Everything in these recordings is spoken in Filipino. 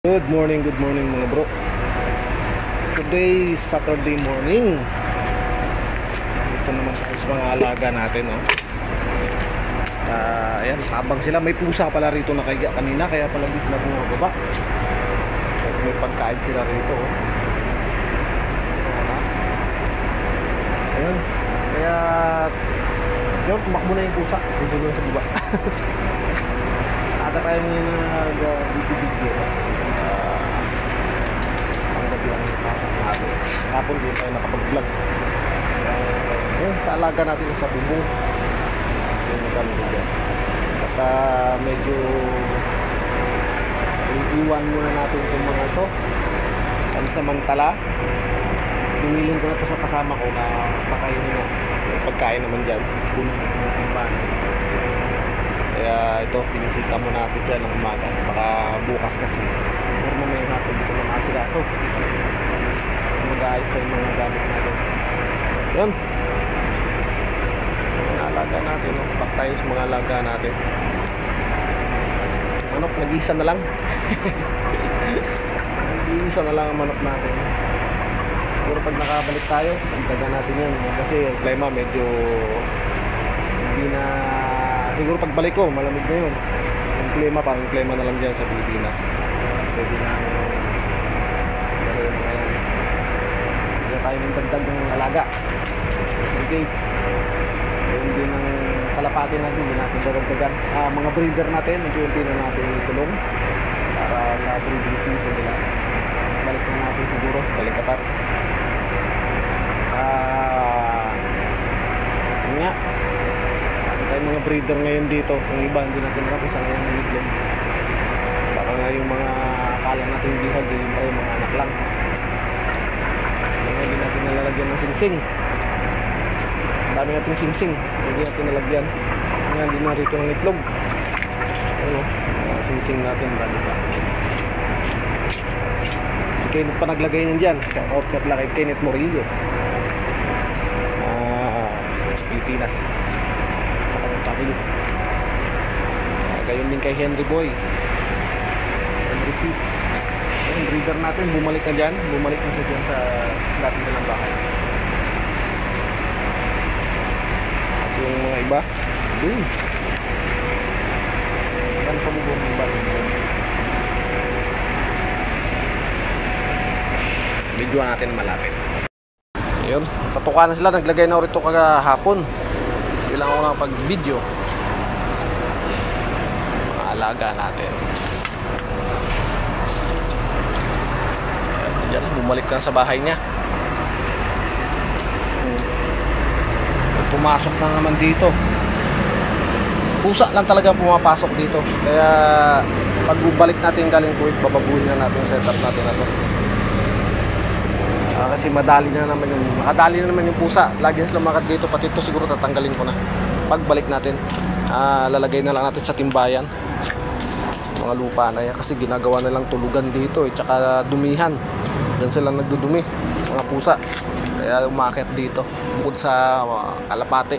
Good morning mga bro. Today is Saturday morning. Dito naman tayo sa mga alaga natin, oh. Ayan, habang sila, may pusa pala rito nakahiga kanina, kaya pala dito na bumababa. May pagkain sila rito, oh. Ayan, kaya yun, tumakbo na yung pusa dito lang sa baba. Ada tayo ngayon nag-bibigyo kasi ang gabi ang pasok natin. Hapon din tayo nakapag-vlog. Yun, sa alaga natin sa bubong. Yun yung kami dyan. At medyo iwan muna natin itong mga ito. Pansamantala, pinilin ko na ito sa kasama ko na pakainin na. May pagkain naman dyan. Puno na yung timbangan. Kaya ito, pinisita mo natin siya ng umaga. Baka bukas kasi or mamaya natin dito ng asilaso. Mag-aayos tayo mga gamit natin. Yun, mga alaga natin, pack tayo sa mga alaga natin. Manok, nag-iisa na lang. Nag-iisa na lang ang manok natin. Pero pag nakabalik tayo, pagdagan natin yan. Kasi yung klima medyo hindi na, siguro pagbalik ko, malamig na yun. Yung klima, parang klima na lang dyan sa Pilipinas. Pwede na hindi tayo ng dagdag ng alaga. Just in case, yung din ng kalapati natin, hindi natin dadagdagan. Mga breeder natin, unti-unti na natin itulong para sa breeding season nila. Balik na natin siguro, balik kapat. Yun nga, tayong mga breeder ngayon dito. Yung iba hindi natin nakapos sa ngayon ng itlog. Baka nga yung mga akala natin bihag, yung mga anak lang. Kaya hindi natin nalalagyan ng singsing. Ang dami natin singsing, hindi natin nalagyan. Kasi nga hindi na rito ng itlog. Ano, singsing natin, dami pa. Si Kenneth pa naglagay niyan dyan. Shout out na kay Kenneth Morillo sa Pilipinas. Family. Gayon din kay Henry Boy, Henry C. Yung breeder natin bumalik na dyan, bumalik na siya dyan sa dati nilang bahay. At yung mga iba dun yan sa bubong ng iba videoan natin malapit. Ayun, tatuka na sila, naglagay na ulit ito kagahapon. Kailangan ko na pag-video mga alaga natin. Ayan, bumalik na sa bahay niya. Pumasok na naman dito. Pusa lang talaga pumapasok dito. Kaya pag balik natin galing Kuwait, babaguhin na natin yung setup natin na to. Kasi madali na naman yung makadali na naman yung pusa. Lagi sila makat dito, pati ito siguro tatanggalin ko na pagbalik natin. Lalagay na lang natin sa timbayan mga lupa na yan, kasi ginagawa na lang tulugan dito tsaka dumihan. Diyan sila nagdudumi mga pusa, kaya umakyat dito bukod sa kalapate.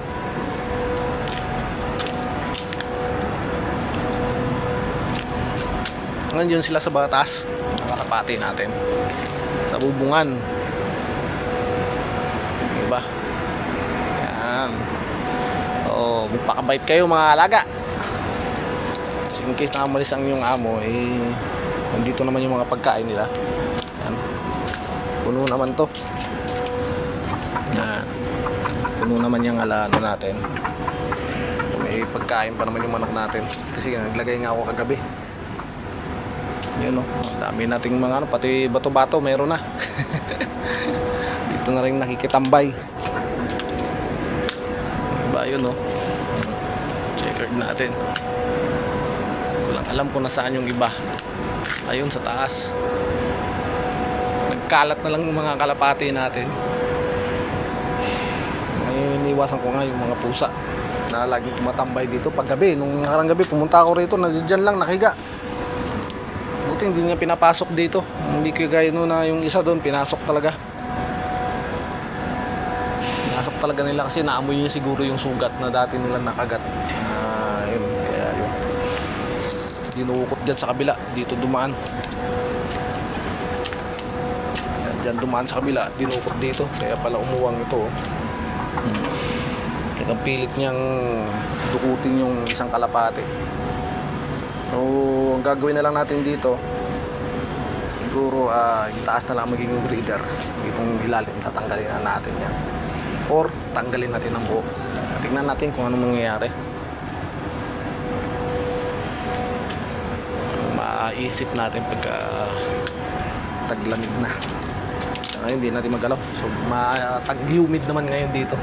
Ngayon sila sa batas, kalapate natin sa bubungan. Diba? Yan. Oh, magpakabait kayo mga alaga. Kasi in case nakamalis ang yung amo, nandito naman yung mga pagkain nila. Yan. Puno naman to. Yan. Puno naman yung alano natin. May pagkain pa naman yung manok natin. Kasi naglagay nga ako kagabi. Yun, oh. Dami nating mga pati bato-bato meron na. Dito na rin nakikitambay. Diba yun, oh. Checkered natin. Hindi ko lang alam kung nasaan yung iba. Ayun sa taas. Nagkalat na lang yung mga kalapati natin. Ngayon iniwasan ko nga yung mga pusa na laging tumatambay dito pag gabi. Nung nakarang gabi pumunta ako rito, nandiyan lang nakahiga. Buti hindi niya pinapasok dito. Hindi ko gaya na yung isa doon, pinasok talaga. Pinasok talaga nila kasi naamoy niya siguro yung sugat na dati nila nakagat. Yun, kaya yun. dinuukot dyan sa kabila, dito dumaan. Yan, dyan dumaan sa kabila, dinukot dito, kaya pala umuwang ito. Ang pilit niyang dukutin yung isang kalapate. So ang gagawin na lang natin dito, siguro yung taas na lang magiging breeder, itong ilalim tatanggalin na natin yan, or tanggalin natin ang buo. Tingnan natin kung ano mangyayari. Maisip natin pagka taglamig na. Ngayon hindi natin magalaw, so tag-humid naman ngayon dito,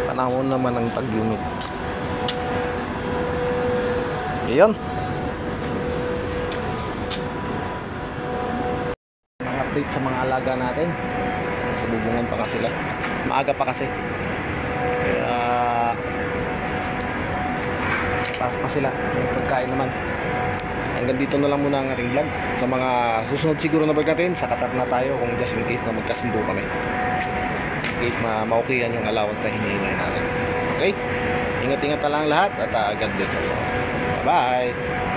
panahon naman ng tag-humid. Ayun, update sa mga alaga natin. Sububungan pa kasi sila, maaga pa kasi, kaya taas pa sila, pagkain naman. Hanggang dito na lang muna ang ating vlog. Sa mga susunod siguro na vlog natin, sa Qatar na tayo, kung just in case na magkasundo kami, in case ma-okayan yung allowance na hinihingi natin. Okay, ingat-ingat na lang lahat, at God bless us all. Bye bye.